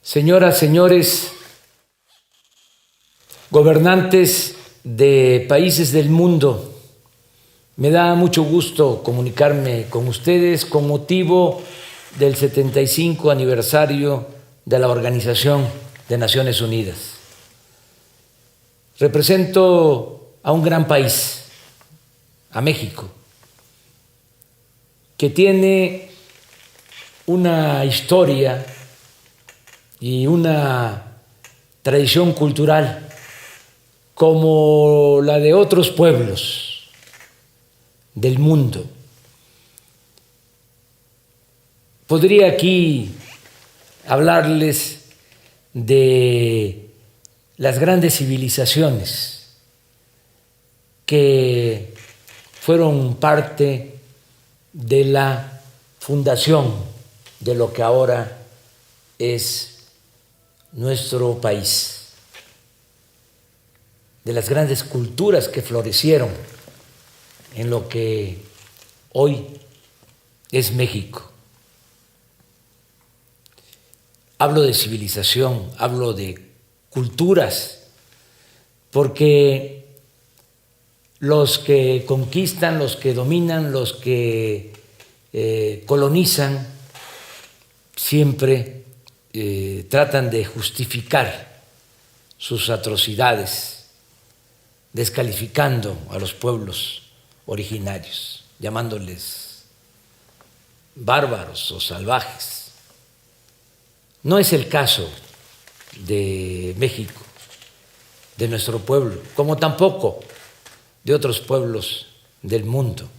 Señoras, señores, gobernantes de países del mundo, me da mucho gusto comunicarme con ustedes con motivo del 75 aniversario de la Organización de Naciones Unidas. Represento a un gran país, a México, que tiene una historia y una tradición cultural como la de otros pueblos del mundo. Podría aquí hablarles de las grandes civilizaciones que fueron parte de la fundación de lo que ahora es nuestro país, de las grandes culturas que florecieron en lo que hoy es México. Hablo de civilización, hablo de culturas, porque los que conquistan, los que dominan, los que colonizan, siempre tratan de justificar sus atrocidades, descalificando a los pueblos originarios, llamándoles bárbaros o salvajes. No es el caso de México, de nuestro pueblo, como tampoco de otros pueblos del mundo,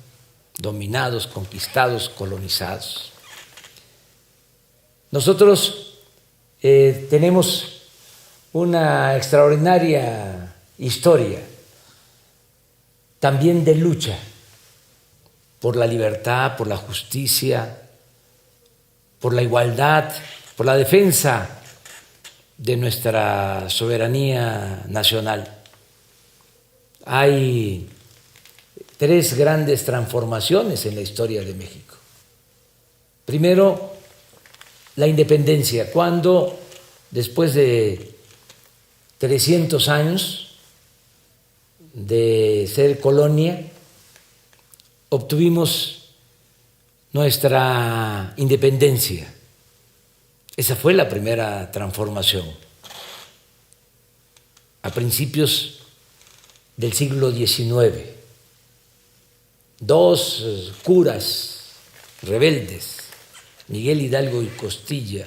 dominados, conquistados, colonizados. Nosotros tenemos una extraordinaria historia también de lucha por la libertad, por la justicia, por la igualdad, por la defensa de nuestra soberanía nacional. Hay tres grandes transformaciones en la historia de México. Primero, la independencia, cuando después de 300 años de ser colonia, obtuvimos nuestra independencia. Esa fue la primera transformación. A principios del siglo XIX, dos curas rebeldes, Miguel Hidalgo y Costilla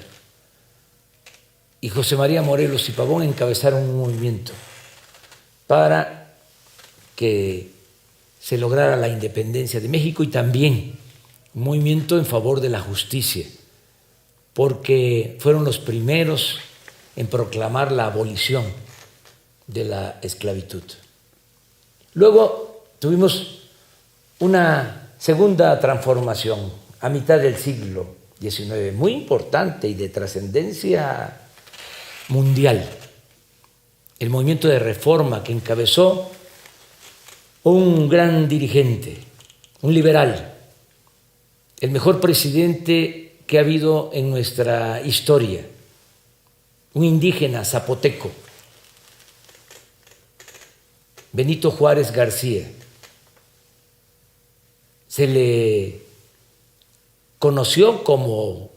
y José María Morelos y Pavón, encabezaron un movimiento para que se lograra la independencia de México y también un movimiento en favor de la justicia, porque fueron los primeros en proclamar la abolición de la esclavitud. Luego tuvimos una segunda transformación a mitad del siglo XIX, muy importante y de trascendencia mundial, el movimiento de reforma que encabezó un gran dirigente, un liberal, el mejor presidente que ha habido en nuestra historia, un indígena zapoteco, Benito Juárez García. Se le conoció como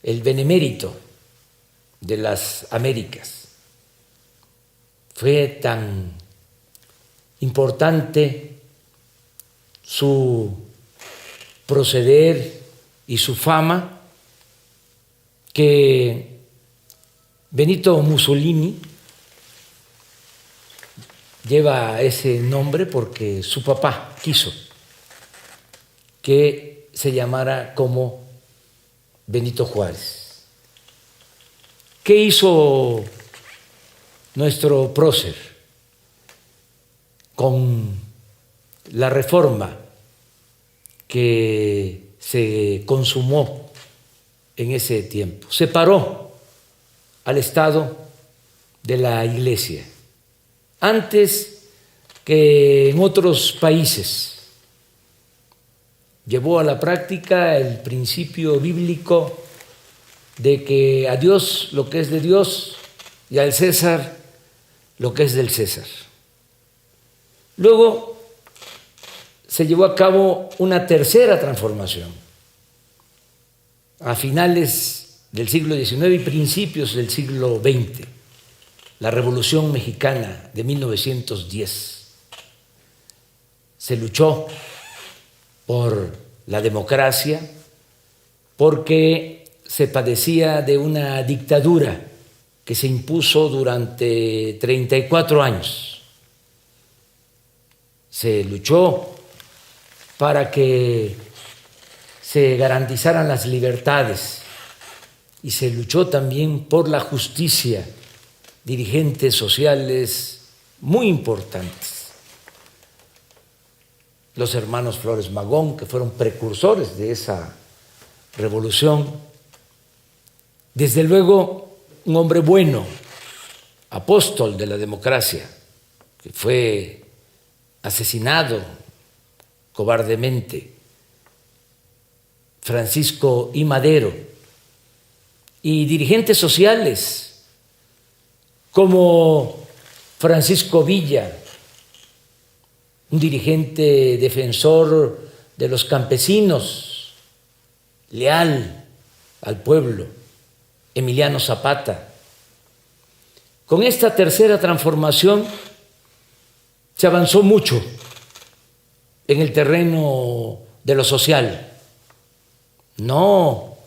el benemérito de las Américas. Fue tan importante su proceder y su fama que Benito Mussolini lleva ese nombre porque su papá quiso que se llamara como Benito Juárez. ¿Qué hizo nuestro prócer con la reforma que se consumó en ese tiempo? Separó al Estado de la Iglesia. Antes que en otros países, llevó a la práctica el principio bíblico de que a Dios lo que es de Dios y al César lo que es del César. Luego se llevó a cabo una tercera transformación a finales del siglo XIX y principios del siglo XX, la Revolución Mexicana de 1910. Se luchó por la democracia porque se padecía de una dictadura que se impuso durante 34 años. Se luchó para que se garantizaran las libertades y se luchó también por la justicia, dirigentes sociales muy importantes. Los hermanos Flores Magón, que fueron precursores de esa revolución. Desde luego, un hombre bueno, apóstol de la democracia, que fue asesinado cobardemente, Francisco I. Madero, y dirigentes sociales como Francisco Villa, un dirigente defensor de los campesinos, leal al pueblo, Emiliano Zapata. Con esta tercera transformación se avanzó mucho en el terreno de lo social, no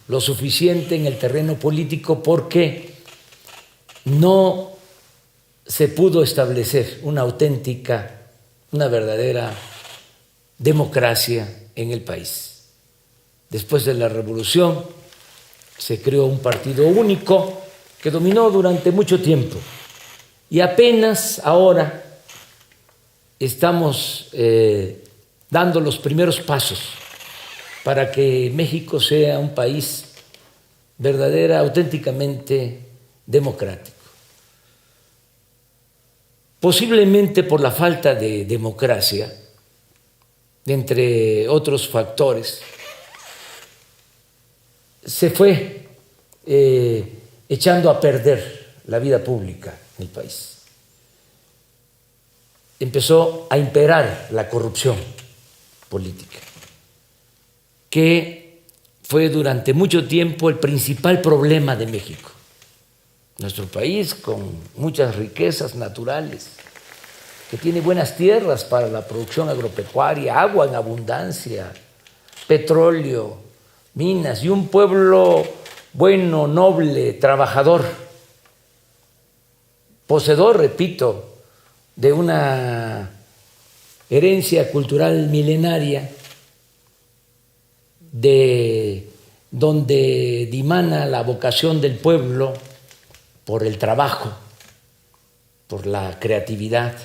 lo suficiente en el terreno político porque no se pudo establecer una verdadera democracia en el país. Después de la revolución se creó un partido único que dominó durante mucho tiempo y apenas ahora estamos dando los primeros pasos para que México sea un país auténticamente democrático. Posiblemente por la falta de democracia, entre otros factores, se fue echando a perder la vida pública en el país. Empezó a imperar la corrupción política, que fue durante mucho tiempo el principal problema de México. Nuestro país, con muchas riquezas naturales, que tiene buenas tierras para la producción agropecuaria, agua en abundancia, petróleo, minas y un pueblo bueno, noble, trabajador, poseedor, repito, de una herencia cultural milenaria, de donde dimana la vocación del pueblo por el trabajo, por la creatividad.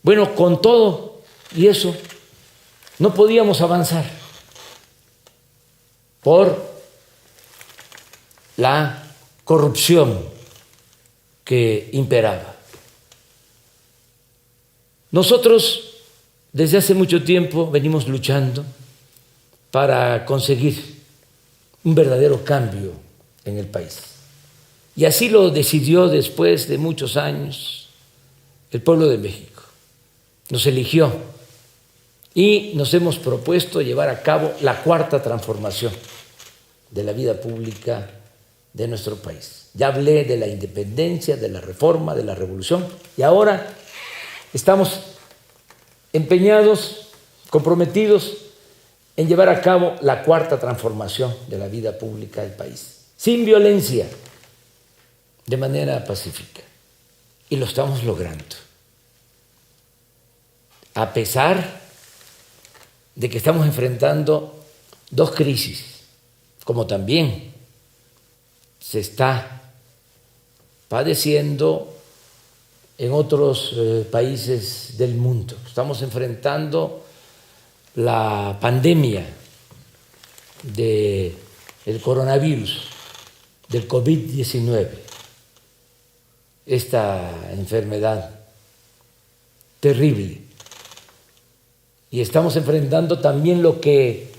Bueno, con todo y eso no podíamos avanzar por la corrupción que imperaba. Nosotros desde hace mucho tiempo venimos luchando para conseguir un verdadero cambio en el país. Y así lo decidió después de muchos años el pueblo de México. Nos eligió y nos hemos propuesto llevar a cabo la cuarta transformación de la vida pública de nuestro país. Ya hablé de la independencia, de la reforma, de la revolución y ahora estamos empeñados, comprometidos en llevar a cabo la cuarta transformación de la vida pública del país, sin violencia, de manera pacífica. Y lo estamos logrando. A pesar de que estamos enfrentando dos crisis, como también se está padeciendo en otros países del mundo. Estamos enfrentando la pandemia del coronavirus, del COVID-19, esta enfermedad terrible. Y estamos enfrentando también lo que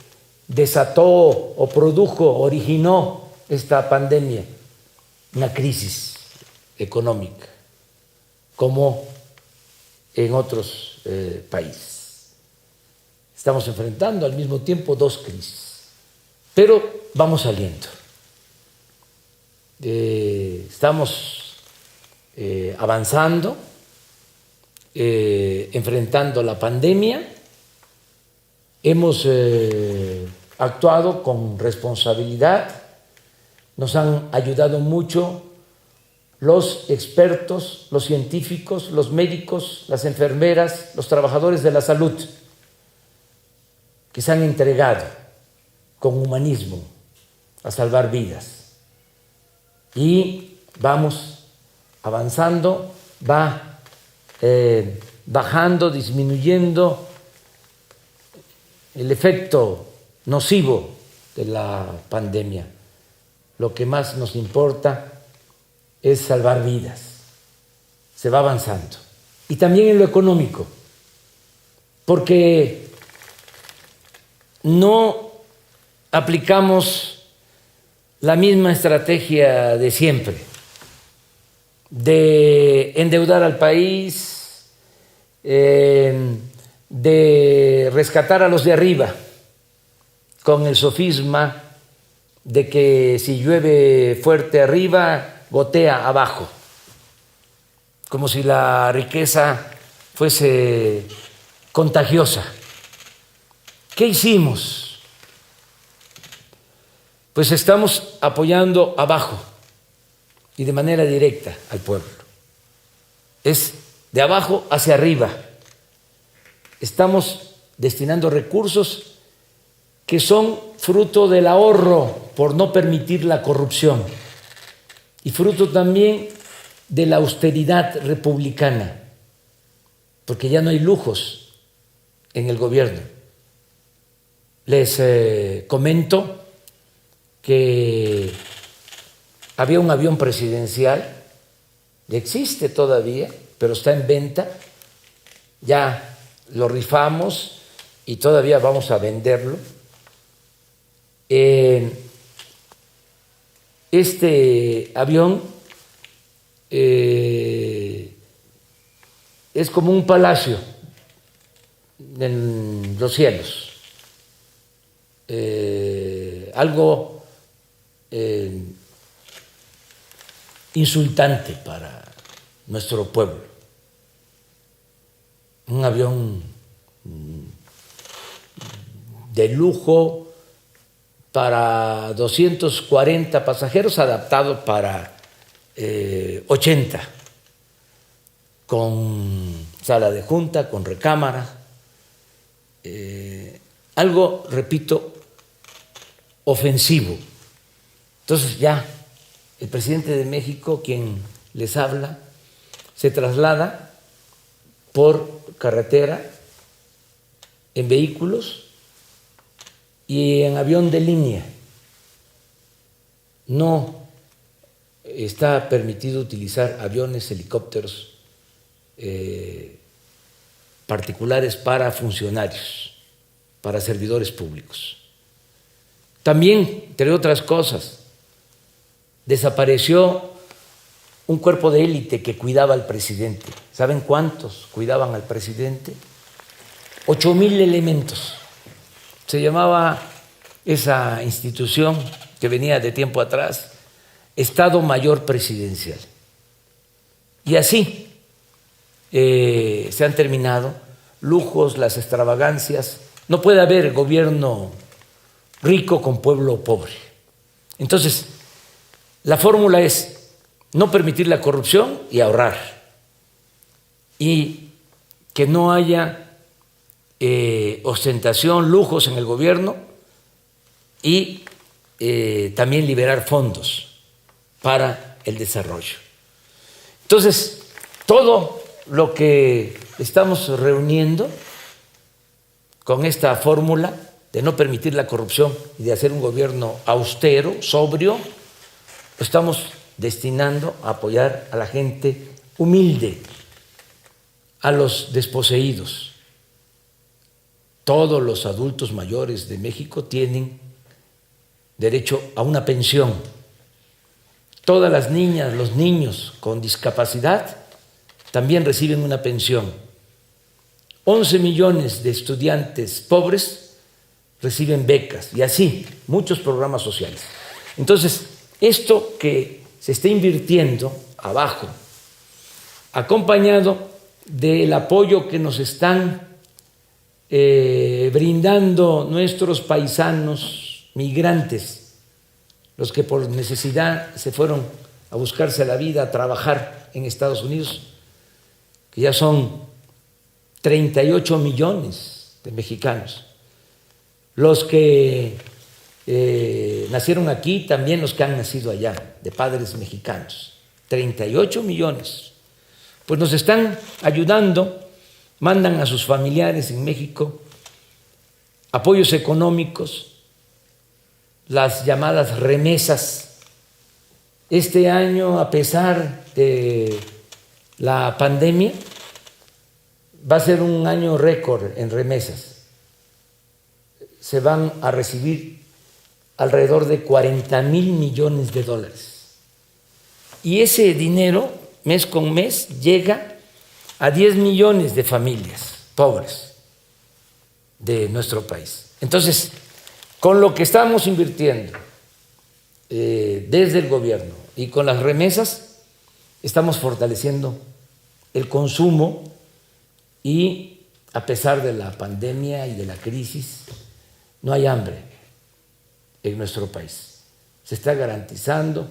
desató o produjo, originó esta pandemia, una crisis económica, como en otros países. Estamos enfrentando al mismo tiempo dos crisis, pero vamos saliendo. Estamos avanzando, enfrentando la pandemia. Hemos actuado con responsabilidad, nos han ayudado mucho los expertos, los científicos, los médicos, las enfermeras, los trabajadores de la salud, que se han entregado con humanismo a salvar vidas. Y vamos avanzando, va bajando, disminuyendo el efecto nocivo de la pandemia. Lo que más nos importa es salvar vidas. Se va avanzando. Y también en lo económico, porque no aplicamos la misma estrategia de siempre, de endeudar al país, de rescatar a los de arriba, con el sofisma de que si llueve fuerte arriba, gotea abajo, como si la riqueza fuese contagiosa. ¿Qué hicimos? Pues estamos apoyando abajo y de manera directa al pueblo. Es de abajo hacia arriba. Estamos destinando recursos que son fruto del ahorro por no permitir la corrupción y fruto también de la austeridad republicana, porque ya no hay lujos en el gobierno. Les comento que había un avión presidencial, existe todavía, pero está en venta, ya lo rifamos y todavía vamos a venderlo. Este avión es como un palacio en los cielos, algo insultante para nuestro pueblo. Un avión de lujo para 240 pasajeros, adaptado para 80, con sala de junta, con recámara, algo, repito, ofensivo. Entonces ya el presidente de México, quien les habla, se traslada por carretera, en vehículos y en avión de línea. No está permitido utilizar aviones, helicópteros particulares para funcionarios, para servidores públicos. También, entre otras cosas, desapareció un cuerpo de élite que cuidaba al presidente. ¿Saben cuántos cuidaban al presidente? 8,000 elementos. Se llamaba esa institución, que venía de tiempo atrás, Estado Mayor Presidencial. Y así se han terminado lujos, las extravagancias. No puede haber gobierno rico con pueblo pobre. Entonces, la fórmula es no permitir la corrupción y ahorrar, y que no haya ostentación, lujos en el gobierno, y también liberar fondos para el desarrollo. Entonces, todo lo que estamos reuniendo con esta fórmula de no permitir la corrupción y de hacer un gobierno austero, sobrio, lo estamos destinando a apoyar a la gente humilde, a los desposeídos, todos los adultos mayores de México tienen derecho a una pensión. Todas las niñas, los niños con discapacidad también reciben una pensión. 11 millones de estudiantes pobres reciben becas y así muchos programas sociales. Entonces, esto que se está invirtiendo abajo, acompañado del apoyo que nos están brindando nuestros paisanos migrantes, los que por necesidad se fueron a buscarse la vida, a trabajar en Estados Unidos, que ya son 38 millones de mexicanos, los que nacieron aquí, también los que han nacido allá, de padres mexicanos, 38 millones, pues nos están ayudando, mandan a sus familiares en México apoyos económicos, las llamadas remesas. Este año, a pesar de la pandemia, va a ser un año récord en remesas. Se van a recibir alrededor de 40,000 millones de dólares. Y ese dinero, mes con mes, llega a 10 millones de familias pobres de nuestro país. Entonces, con lo que estamos invirtiendo desde el gobierno y con las remesas, estamos fortaleciendo el consumo y, a pesar de la pandemia y de la crisis, no hay hambre en nuestro país. Se está garantizando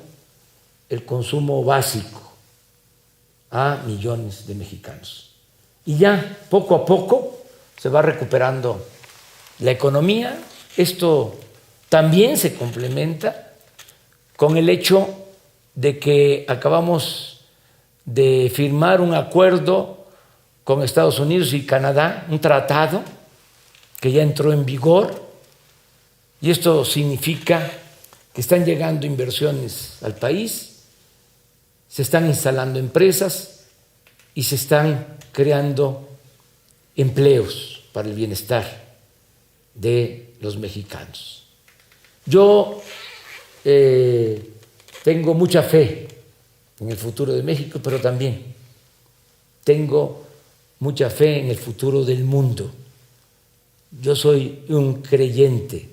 el consumo básico a millones de mexicanos. Y ya poco a poco se va recuperando la economía. Esto también se complementa con el hecho de que acabamos de firmar un acuerdo con Estados Unidos y Canadá, un tratado que ya entró en vigor, y esto significa que están llegando inversiones al país, se están instalando empresas y se están creando empleos para el bienestar de los mexicanos. Yo tengo mucha fe en el futuro de México, pero también tengo mucha fe en el futuro del mundo. Yo soy un creyente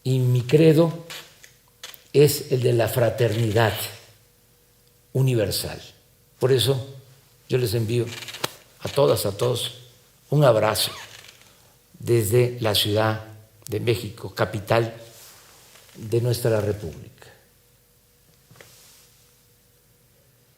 y mi credo es el de la fraternidad universal. Por eso yo les envío a todas, a todos, un abrazo desde la Ciudad de México, capital de nuestra República.